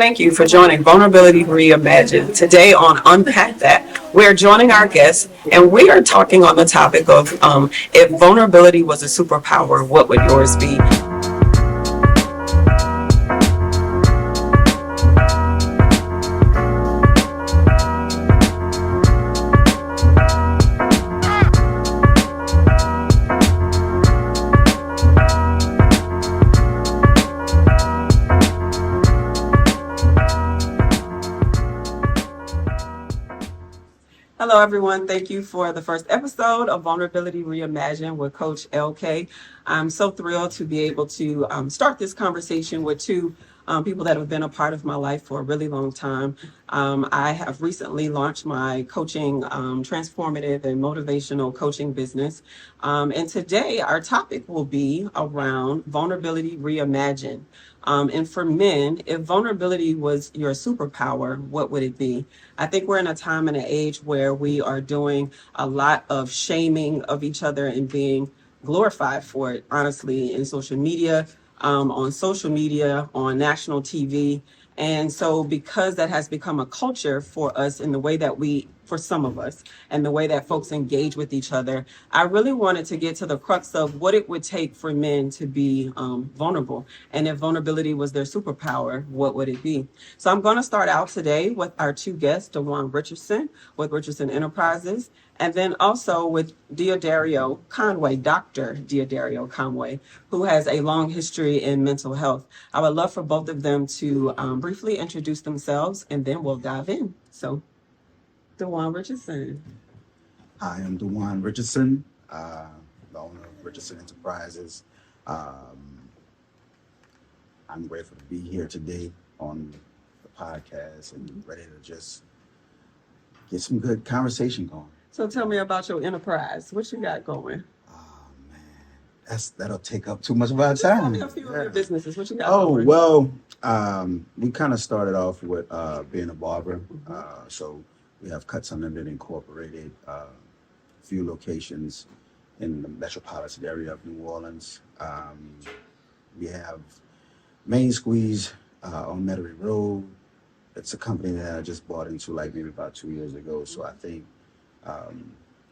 Thank you for joining Vulnerability Reimagined. Today on Unpack That, we're joining our guests and we are talking on the topic of if vulnerability was a superpower, what would yours be? Hello, everyone. Thank you for the first episode of Vulnerability Reimagined with Coach LK. I'm so thrilled to be able to start this conversation with two people that have been a part of my life for a really long time. I have recently launched my coaching, transformative and motivational coaching business. And today our topic will be around vulnerability reimagined. And for men, if vulnerability was your superpower, what would it be? I think we're in a time and an age where we are doing a lot of shaming of each other and being glorified for it, honestly, in social media, on national TV. And so because that has become a culture for us in the way that for some of us, and the way that folks engage with each other, I really wanted to get to the crux of what it would take for men to be vulnerable. And if vulnerability was their superpower, what would it be? So I'm going to start out today with our two guests, DeJuan Richardson with Richardson Enterprises, and then also with Diodario Conway, Dr. Diodario Conway, who has a long history in mental health. I would love for both of them to briefly introduce themselves, and then we'll dive in. So, DeJuan Richardson. Hi, I'm DeJuan Richardson, the owner of Richardson Enterprises. I'm grateful to be here today on the podcast and ready to just get some good conversation going. So tell me about your enterprise. What you got going? Oh man, that'll take up too much of our time. Tell me a few of your businesses. What you got Oh going? well, we kind of started off with being a barber. So we have Cuts Unlimited Incorporated, a few locations in the metropolitan area of New Orleans. We have Main Squeeze on Metairie Road. It's a company that I just bought into like maybe about 2 years ago. So I think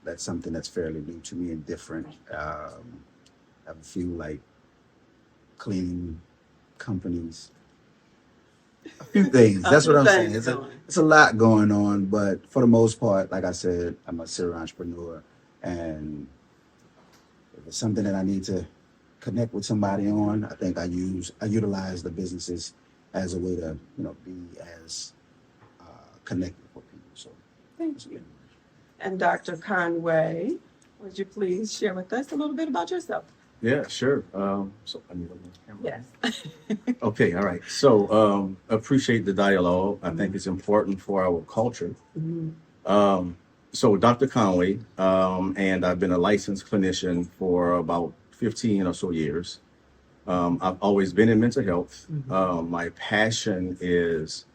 that's something that's fairly new to me and different. I have a few like cleaning companies. A few things. That's what I'm saying. It's a lot going on, but for the most part, like I said, I'm a serial entrepreneur, and if it's something that I need to connect with somebody on, I think I utilize the businesses as a way to be as connected with people. So Thank you. And Dr. Conway, would you please share with us a little bit about yourself? Yeah, sure. So I need a camera. Yes. Okay, all right. So appreciate the dialogue. I think it's important for our culture. So Dr. Conway, and I've been a licensed clinician for about 15 or so years. I've always been in mental health. My passion is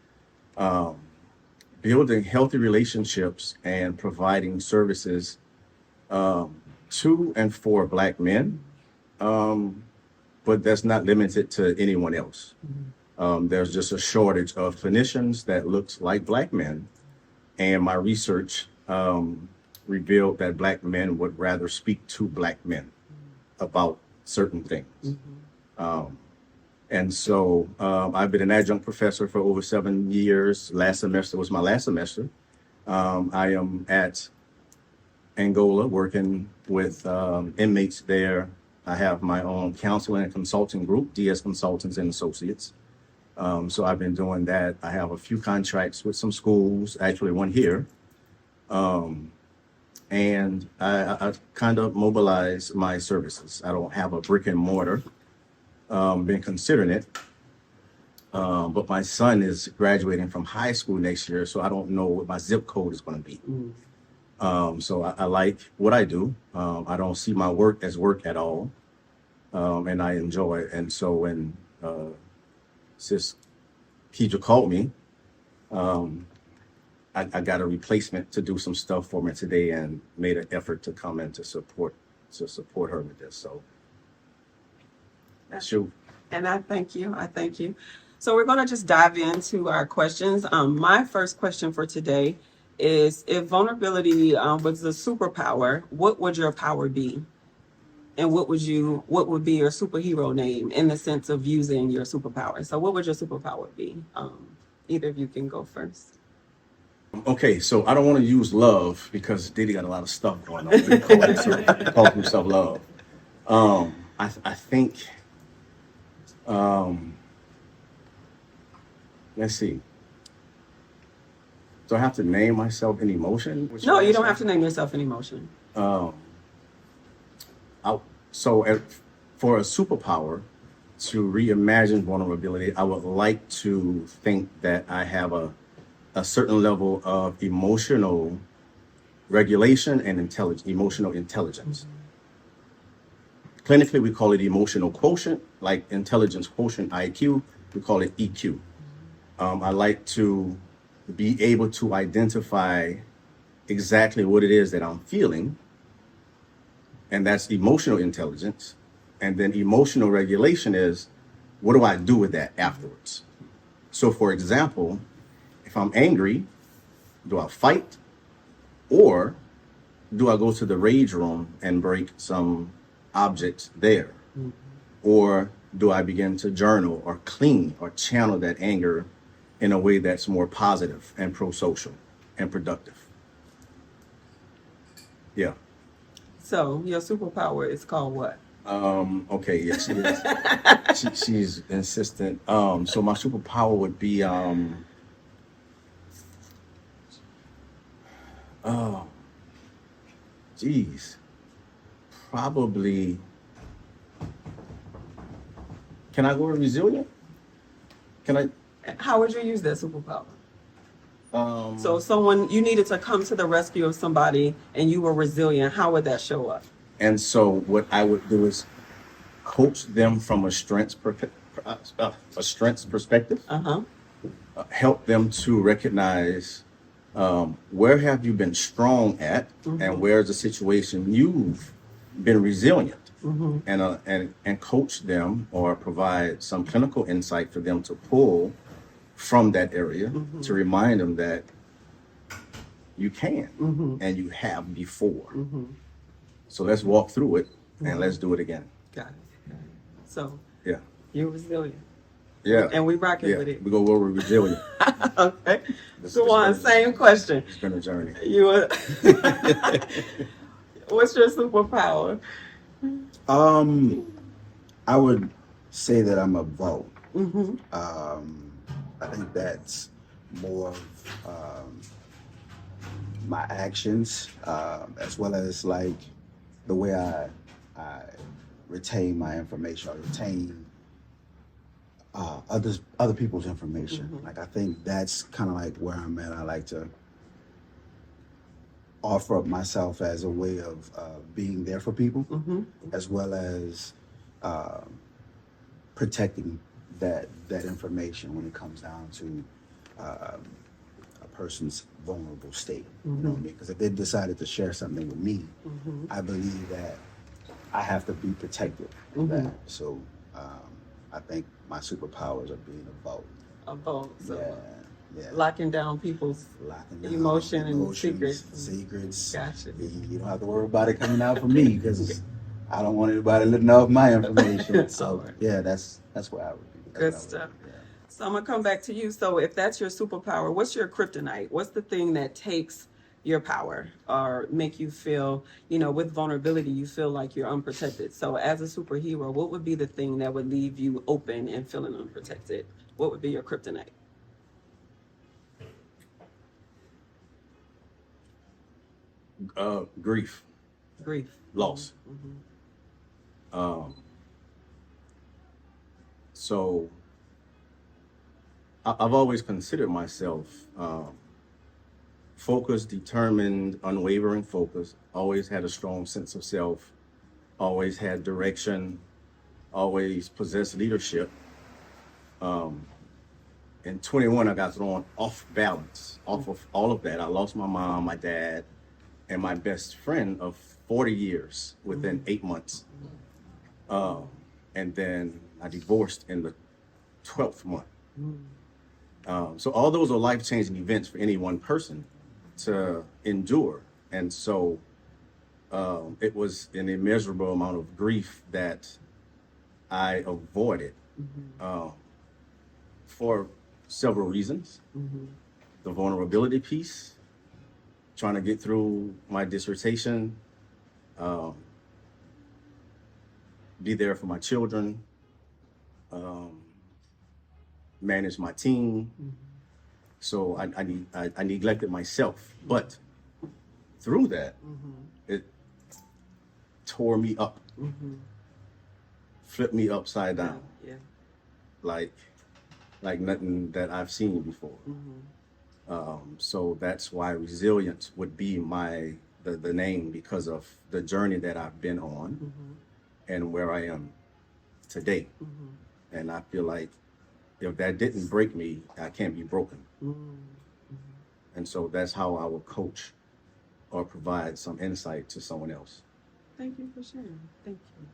building healthy relationships and providing services to and for Black men. But that's not limited to anyone else. There's just a shortage of clinicians that looks like Black men. And my research revealed that Black men would rather speak to Black men about certain things. And so I've been an adjunct professor for over 7 years. Last semester was my last semester. I am at Angola working with inmates there. I have my own counseling and consulting group, DS Consultants and Associates. So I've been doing that. I have a few contracts with some schools, actually one here. And I kind of mobilize my services. I don't have a brick and mortar, been considering it. But my son is graduating from high school next year, so I don't know what my zip code is going to be. So I like what I do. I don't see my work as work at all. And I enjoy it. And so when Sis Keidra called me, I got a replacement to do some stuff for me today and made an effort to come in to support her with this. So that's you. And I thank you. So we're going to just dive into our questions. My first question for today is, if vulnerability was a superpower, what would your power be? And what would be your superhero name in the sense of using your superpower? So what would your superpower be? Either of you can go first. Okay, so I don't want to use love because Diddy got a lot of stuff going on. He call himself love. I think. Let's see. Do I have to name myself an emotion? No, you don't have to name yourself an emotion. For a superpower to reimagine vulnerability, I would like to think that I have a certain level of emotional regulation and emotional intelligence. Clinically, we call it emotional quotient, like intelligence quotient, IQ, we call it EQ. I like to be able to identify exactly what it is that I'm feeling, and that's emotional intelligence. And then emotional regulation is, what do I do with that afterwards? So for example, if I'm angry, do I fight, or do I go to the rage room and break some objects there? Mm-hmm. Or do I begin to journal or clean or channel that anger in a way that's more positive and pro-social and productive? Yeah. So your superpower is called what? Okay, yes, she's insistent. So my superpower would be oh, geez, probably. Can I go with resilient? Can I? How would you use that superpower? So if you needed to come to the rescue of somebody and you were resilient, how would that show up? And so what I would do is coach them from a strengths perspective. Help them to recognize where have you been strong at, and where's the situation you've been resilient, and coach them or provide some clinical insight for them to pull from that area to remind them that you can and you have before. So let's walk through it and let's do it again. Got it. So yeah, you're resilient. Yeah, and we rocking with it. We go where we're resilient. Okay. So on same question. It's been a journey. What's your superpower? I would say that I'm a vote. I think that's more of my actions, as well as like the way I retain my information or retain other people's information. Like I think that's kind of like where I'm at. I like to offer up myself as a way of being there for people, as well as protecting that information when it comes down to a person's vulnerable state. You know what I mean? Because if they decided to share something with me, I believe that I have to be protected of that. So I think my superpowers are being a vote. A vote. So yeah. Locking down people's emotions and secrets. Gotcha. You don't have to worry about it coming out from me because I don't want anybody letting off my information. So yeah, that's where I would be. Good stuff. So I'm gonna come back to you. So if that's your superpower, what's your kryptonite? What's the thing that takes your power or make you feel, with vulnerability, you feel like you're unprotected? So as a superhero, what would be the thing that would leave you open and feeling unprotected? What would be your kryptonite? Grief. Loss. So I've always considered myself focused, determined, unwavering focus, always had a strong sense of self, always had direction, always possessed leadership. In 21, I got thrown off balance, off of all of that. I lost my mom, my dad, and my best friend of 40 years within 8 months. And then I divorced in the 12th month. So all those are life-changing events for any one person to endure. And so it was an immeasurable amount of grief that I avoided for several reasons. The vulnerability piece, trying to get through my dissertation, be there for my children, manage my team. So I neglected myself. But through that, it tore me up, flipped me upside down, like nothing that I've seen before. So that's why resilience would be the name, because of the journey that I've been on and where I am today. And I feel like if that didn't break me, I can't be broken. And so that's how I will coach or provide some insight to someone else. Thank you for sharing. Thank you.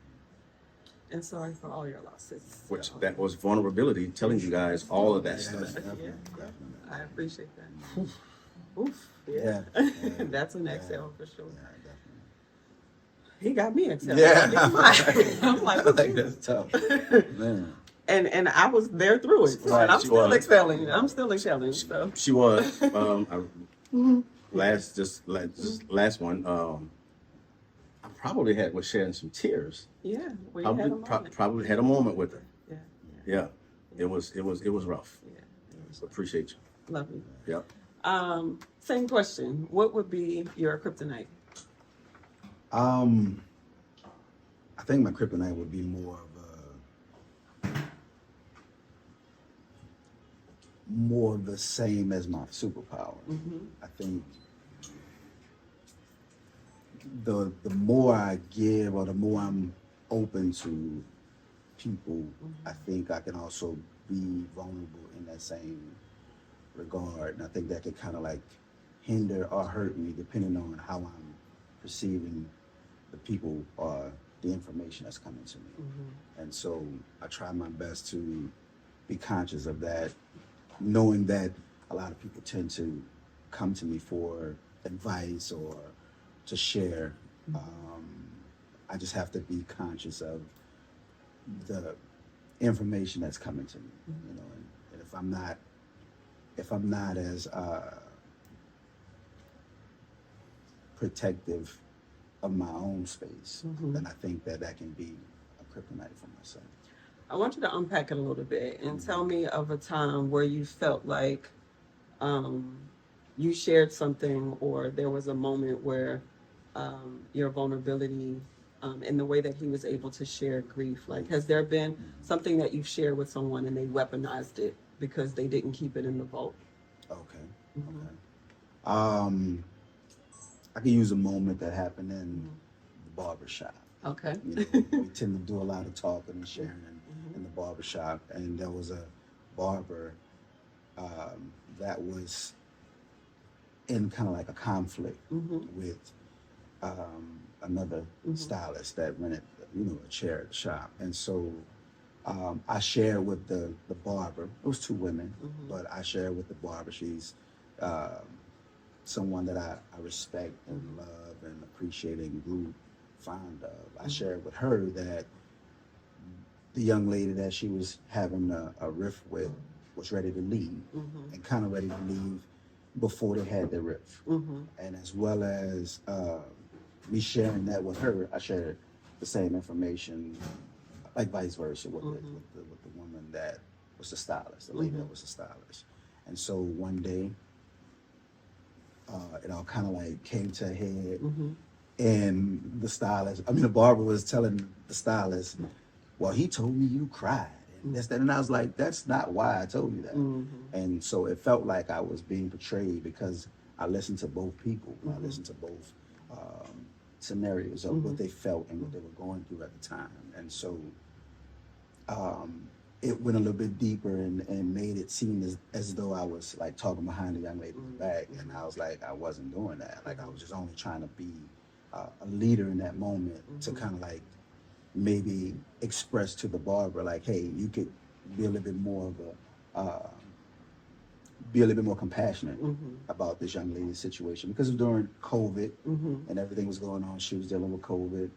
And sorry for all your losses. Which that was vulnerability, telling you guys all of that stuff. Yeah. I appreciate that. Oof. Yeah. That's an exhale for sure. Yeah, definitely. He got me exhaling. Yeah. I'm like, I think that's tough. Man. And I was there through it. Right, And I'm she still was. exhaling. I'm still exhaling. So She was. Last one. I probably was shedding some tears. yeah, we had a moment. Probably had a moment with her. Yeah. Yeah, it was rough. Yeah. Appreciate you. Love you. Yep. Same question. What would be your kryptonite? I think my kryptonite would be more of the same as my superpower. I think the more I give, or the more I'm open to people, I think I can also be vulnerable in that same regard. And I think that could kind of like hinder or hurt me depending on how I'm perceiving the people or the information that's coming to me. And so I try my best to be conscious of that, knowing that a lot of people tend to come to me for advice or to share. I just have to be conscious of the information that's coming to me, you know, and if I'm not as protective of my own space, then I think that can be a kryptonite for myself. I want you to unpack it a little bit and tell me of a time where you felt like you shared something, or there was a moment where your vulnerability in the way that he was able to share grief. Like, has there been something that you've shared with someone and they weaponized it because they didn't keep it in the vault? Okay. I can use a moment that happened in the barbershop. Okay. You know, we tend to do a lot of talking and sharing in the barbershop, and there was a barber that was in kind of like a conflict with another stylist that rented, a chair at the shop. And so I shared with the barber. It was two women, but I shared with the barber. She's someone that I respect and love and appreciate and grew fond of. I shared with her that the young lady that she was having a riff with was ready to leave, and kind of ready to leave before they had their riff. And as well as me sharing that with her, I shared the same information, like vice versa, with the woman that was the stylist, the lady that was the stylist. And so one day, it all kind of like came to a head, and the barber was telling the stylist, well, he told me you cried, and this, that, and I was like, that's not why I told you that. And so it felt like I was being betrayed because I listened to both people. I listened to both scenarios of what they felt and what they were going through at the time. And so it went a little bit deeper and made it seem as though I was like talking behind the young lady's back. And I was like, I wasn't doing that. Like, I was just only trying to be a leader in that moment to kind of like maybe express to the barber, like, hey, you could be a little bit more of be a little bit more compassionate about this young lady's situation, because it was during COVID and everything was going on. She was dealing with COVID.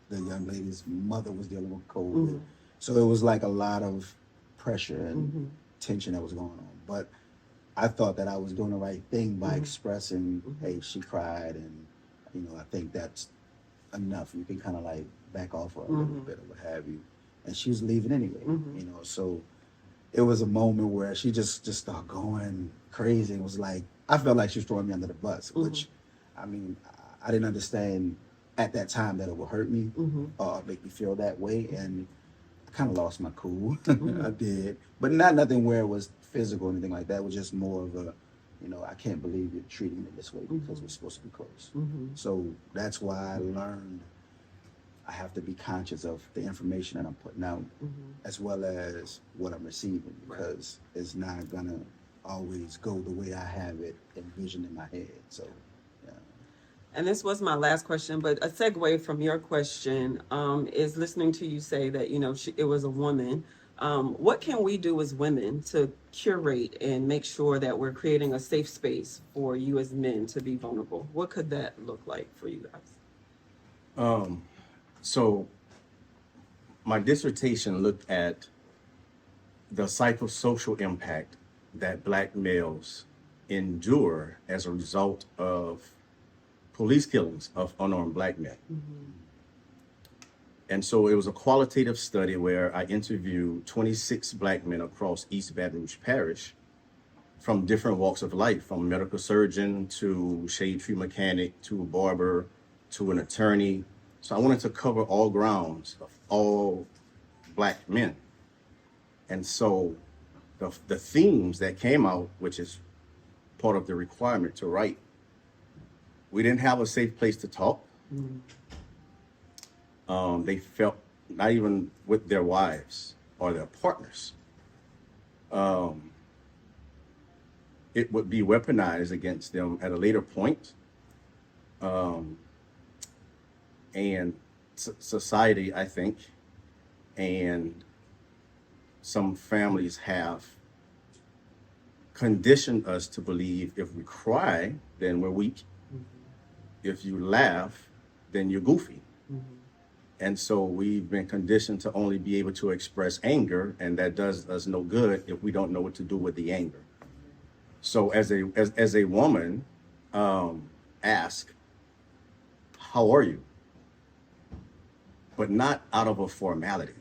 The young lady's mother was dealing with COVID. So it was like a lot of pressure and tension that was going on. But I thought that I was doing the right thing by expressing, hey, she cried, and I think that's enough. You can kind of like back off for a little bit or what have you. And she was leaving anyway, so it was a moment where she just started going crazy. It was like, I felt like she was throwing me under the bus, which, I mean, I didn't understand at that time that it would hurt me or make me feel that way. And I kind of lost my cool. I did. But nothing where it was physical or anything like that. It was just more of a, I can't believe you're treating me this way because we're supposed to be close. So that's why I learned I have to be conscious of the information that I'm putting out as well as what I'm receiving, because it's not going to always go the way I have it envisioned in my head. So, yeah. And this was my last question, but a segue from your question is listening to you say that, it was a woman. What can we do as women to curate and make sure that we're creating a safe space for you as men to be vulnerable? What could that look like for you guys? So my dissertation looked at the psychosocial impact that Black males endure as a result of police killings of unarmed Black men. And so it was a qualitative study where I interviewed 26 Black men across East Baton Rouge Parish from different walks of life, from medical surgeon to shade tree mechanic to a barber to an attorney. So I wanted to cover all grounds of all Black men. And so the themes that came out, which is part of the requirement to write, we didn't have a safe place to talk. They felt, not even with their wives or their partners, it would be weaponized against them at a later point. And society, I think, and some families have conditioned us to believe if we cry, then we're weak. If you laugh, then you're goofy. And so we've been conditioned to only be able to express anger, and that does us no good if we don't know what to do with the anger. So as a woman, ask, how are you? But not out of a formality.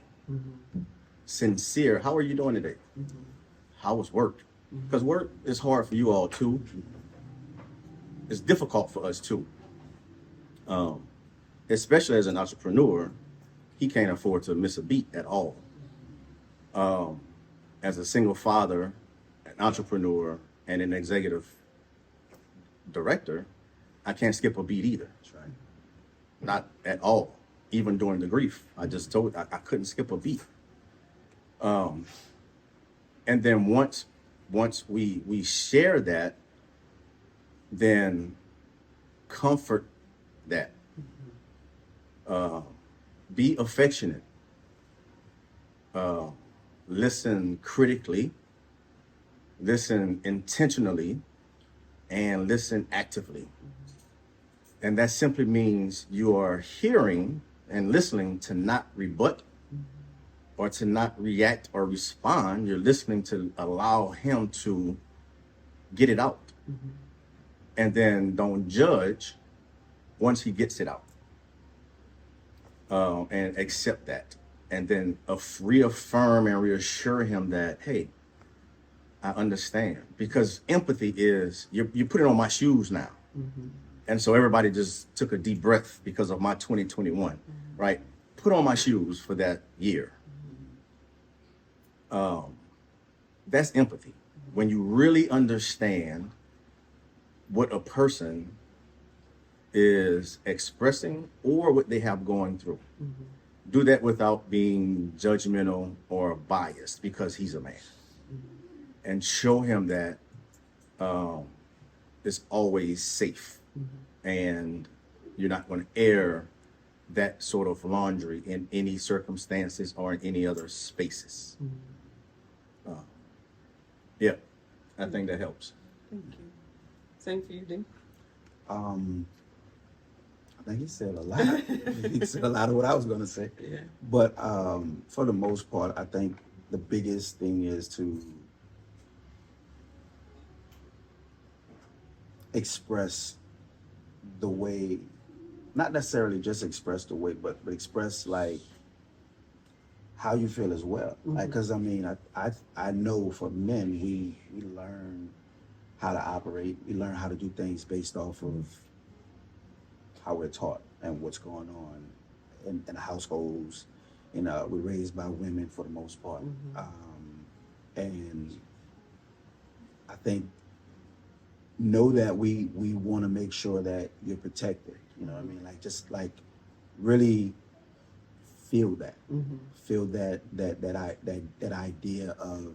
Sincere, how are you doing today? How was work? Because work is hard for you all too. It's difficult for us too. Especially as an entrepreneur, he can't afford to miss a beat at all. As a single father, an entrepreneur, and an executive director, I can't skip a beat either. That's right. Not at all. Even during the grief, I just told I couldn't skip a beat. And then once we share that, then comfort that. Be affectionate. Listen critically. Listen intentionally, and listen actively. And that simply means you are hearing and listening to not rebut or to not react or respond. You're listening to allow him to get it out. And then don't judge once he gets it out. And accept that. And then reaffirm and reassure him that, hey, I understand. Because empathy is, you put it on my shoes now. And so everybody just took a deep breath because of my 2021, right? Put on my shoes for that year. That's empathy. When you really understand what a person is expressing or what they have going through. Do that without being judgmental or biased because he's a man. And show him that it's always safe. And you're not going to air that sort of laundry in any circumstances or in any other spaces. Yeah, I think that helps. Thank you. Same for you, D. I think he said a lot. He said a lot of what I was going to say. Yeah. But for the most part, I think the biggest thing is to express the way, not necessarily just express the way, but express like how you feel as well. Like, because I mean, I know for men, we learn how to operate. We learn how to do things based off of how we're taught and what's going on in the households. You know, we're raised by women for the most part. And I think know that we want to make sure that you're protected. You know what I mean? Like, just like really feel that, feel that idea of,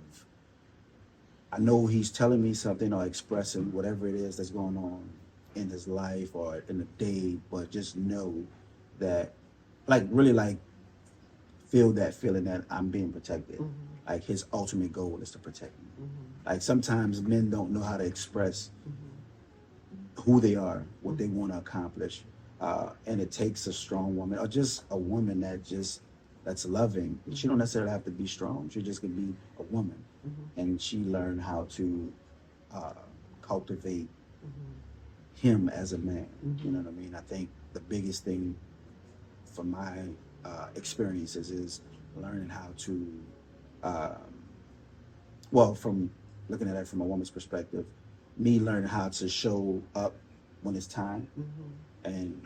I know he's telling me something or expressing whatever it is that's going on in his life or in the day, but just know that, like, really like feel that feeling that I'm being protected. Like, his ultimate goal is to protect me. Like, sometimes men don't know how to express who they are, what they want to accomplish. And it takes a strong woman, or just a woman that's loving. She don't necessarily have to be strong. She just can be a woman. And she learned how to cultivate him as a man. You know what I mean? I think the biggest thing from my experiences is learning how to, well, from looking at it from a woman's perspective, me learning how to show up when it's time, and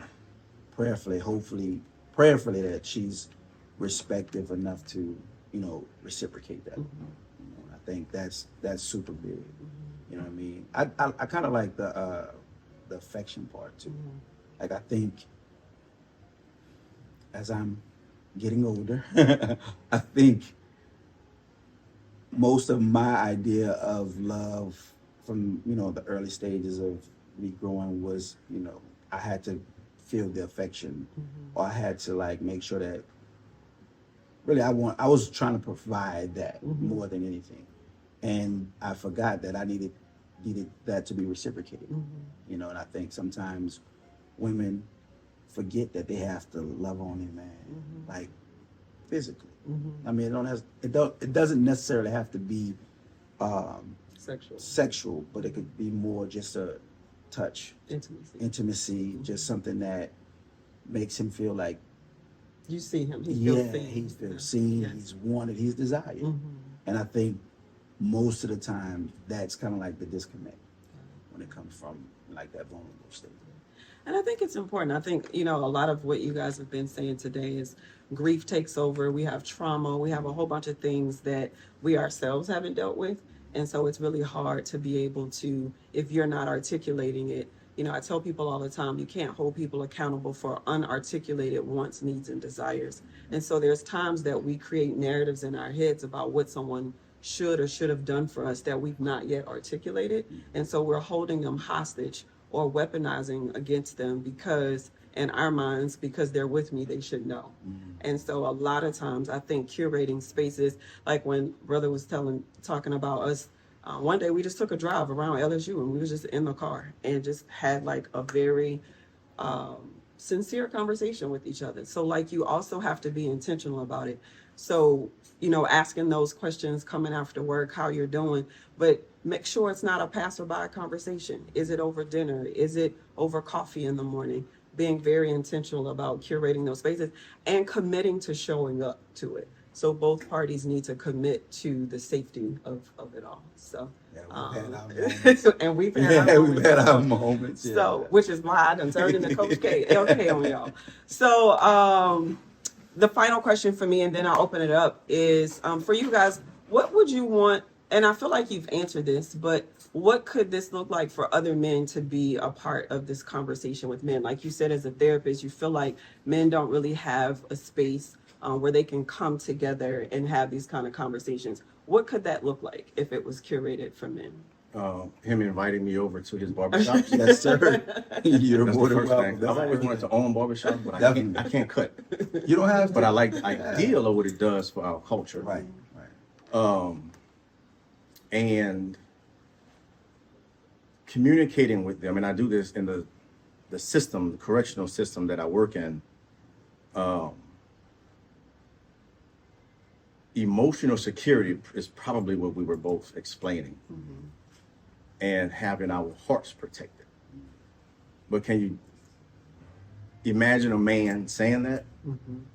prayerfully that she's respectful enough to, you know, reciprocate that. You know, I think that's super big. You know what I mean? I kind of like the affection part too. Like, I think as I'm getting older, I think most of my idea of love from, you know, the early stages of me growing was, you know, I had to feel the affection, or I had to like make sure that really I was trying to provide that more than anything. And I forgot that I needed that to be reciprocated. You know, and I think sometimes women forget that they have to love on their man, like physically. I mean, it doesn't necessarily have to be sexual, but it could be more just a touch, intimacy, just something that makes him feel like you see him. He feels seen. He feels seen. Yes. He's wanted. He's desired. And I think most of the time that's kind of like the disconnect when it comes from like that vulnerable state. And I think it's important. I think, you know, a lot of what you guys have been saying today is grief takes over. We have trauma. We have a whole bunch of things that we ourselves haven't dealt with. And so it's really hard to be able to, if you're not articulating it. You know, I tell people all the time, you can't hold people accountable for unarticulated wants, needs, and desires. And so there's times that we create narratives in our heads about what someone should or should have done for us that we've not yet articulated. And so we're holding them hostage or weaponizing against them because, in our minds, because they're with me, they should know. And so a lot of times I think curating spaces, like when brother was talking about us, one day we just took a drive around LSU and we was just in the car and just had like a very sincere conversation with each other. So like you also have to be intentional about it. So, you know, asking those questions, coming after work, how you're doing, but make sure it's not a passerby conversation. Is it over dinner? Is it over coffee in the morning? Being very intentional about curating those spaces and committing to showing up to it. So both parties need to commit to the safety of it all. So, we've had our moments. And we've had our moments. Yeah. So, which is why I done turned into Coach K, LK on y'all. So, the final question for me, and then I'll open it up, is for you guys, what would you want? And I feel like you've answered this, but what could this look like for other men to be a part of this conversation with men? Like you said, as a therapist, you feel like men don't really have a space where they can come together and have these kind of conversations. What could that look like if it was curated for men? Him inviting me over to his barbershop. Yes, sir. You're That's more the than first welcome. thing. I've always wanted to own barbershop, but I can't cut. You don't have to. But I like the idea of what it does for our culture. Right. and communicating with them, and I do this in the system, the correctional system that I work in. Emotional security is probably what we were both explaining, and having our hearts protected. But can you imagine a man saying that?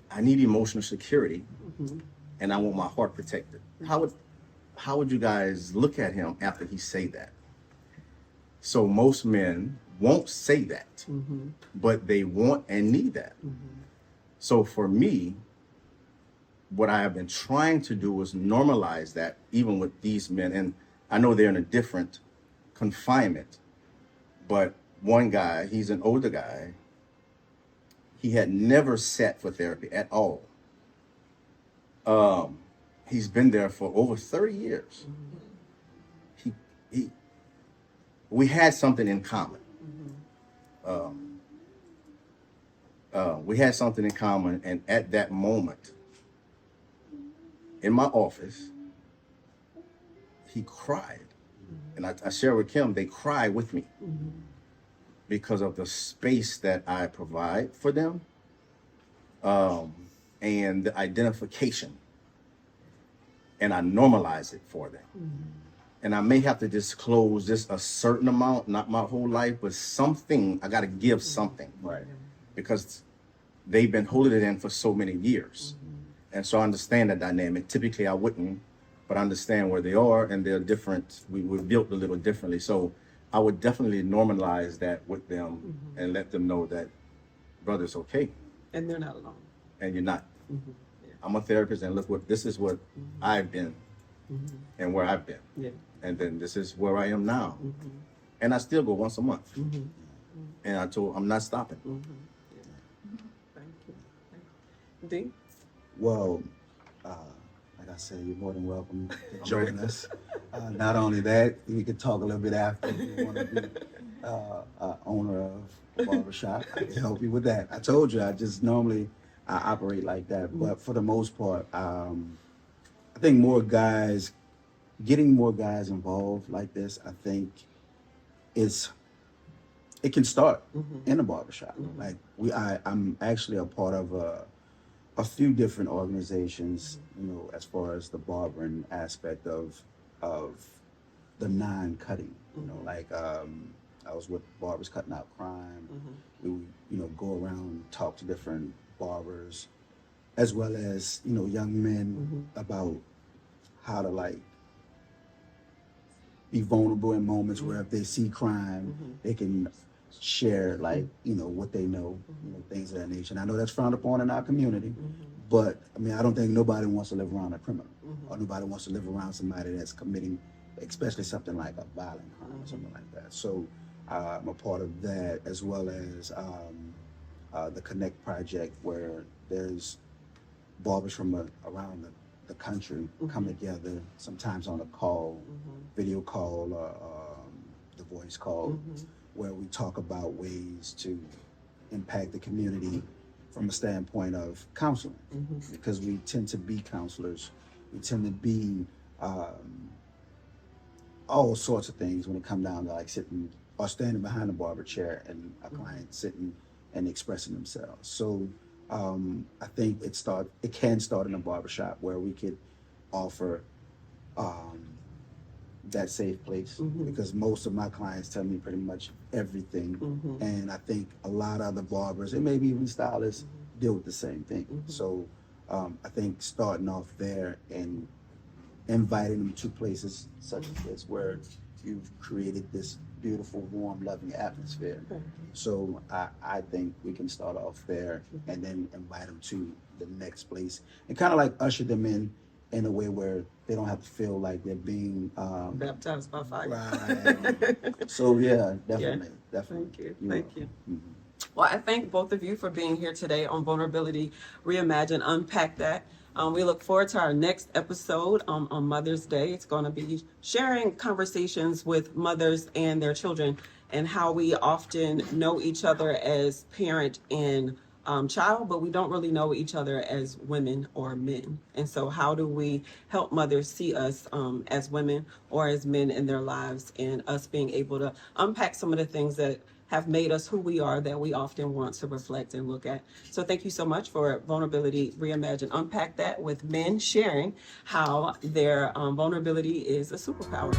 I need emotional security, and I want my heart protected. How would you guys look at him after he say that? So most men won't say that, but they want and need that. So for me, what I have been trying to do is normalize that even with these men. And I know they're in a different confinement, but one guy, he's an older guy. He had never sat for therapy at all. He's been there for over 30 years. We had something in common. We had something in common, and at that moment, in my office, he cried. And I share with Kim, they cry with me because of the space that I provide for them, and the identification. And I normalize it for them. And I may have to disclose just a certain amount, not my whole life, but something, I got to give something. Right. Because they've been holding it in for so many years. And so I understand that dynamic. Typically I wouldn't, but I understand where they are, and they're different. We're built a little differently. So I would definitely normalize that with them and let them know that, brother, it's okay. And they're not alone. And you're not. Yeah. I'm a therapist, and look, this is what I've been and where I've been. Yeah. And then this is where I am now. And I still go once a month. And I told I'm not stopping. Thank you. D? Well, like I said, you're more than welcome to join us. Not only that, we could talk a little bit after if you want to be owner of a barbershop. I can help you with that. I told you, I operate like that. But for the most part, I think getting more guys involved like this, I think it can start in a barbershop. Like I'm actually a part of a few different organizations, as far as the barbering aspect of the non-cutting. Like I was with Barbers Cutting Out Crime. We would, go around and talk to different barbers, as well as young men about how to be vulnerable in moments where if they see crime, they can share what they know, things of that nature. And I know that's frowned upon in our community, but I don't think nobody wants to live around a criminal, or nobody wants to live around somebody that's committing, especially something like a violent crime or something like that. So I'm a part of that, as well as the Connect Project, where there's barbers from around the country come together, sometimes on a call, video call, the voice call, where we talk about ways to impact the community from a standpoint of counseling, because we tend to be counselors. We tend to be all sorts of things when it comes down to sitting or standing behind a barber chair and a client sitting and expressing themselves. So I think it can start in a barbershop where we could offer that safe place, because most of my clients tell me pretty much everything. And I think a lot of other barbers, and maybe even stylists, deal with the same thing. So I think starting off there and inviting them to places such as this, where you've created this beautiful, warm, loving atmosphere. So I think we can start off there and then invite them to the next place and kind of usher them in a way where they don't have to feel like they're being Baptized by fire. Right. So yeah, definitely. Thank you. Well, I thank both of you for being here today on Vulnerability Reimagined, Unpack That. We look forward to our next episode on Mother's Day. It's going to be sharing conversations with mothers and their children, and how we often know each other as parent and child, but we don't really know each other as women or men. And so, how do we help mothers see us as women or as men in their lives, and us being able to unpack some of the things that have made us who we are that we often want to reflect and look at. So thank you so much for Vulnerability Reimagined. Unpack That with men sharing how their vulnerability is a superpower.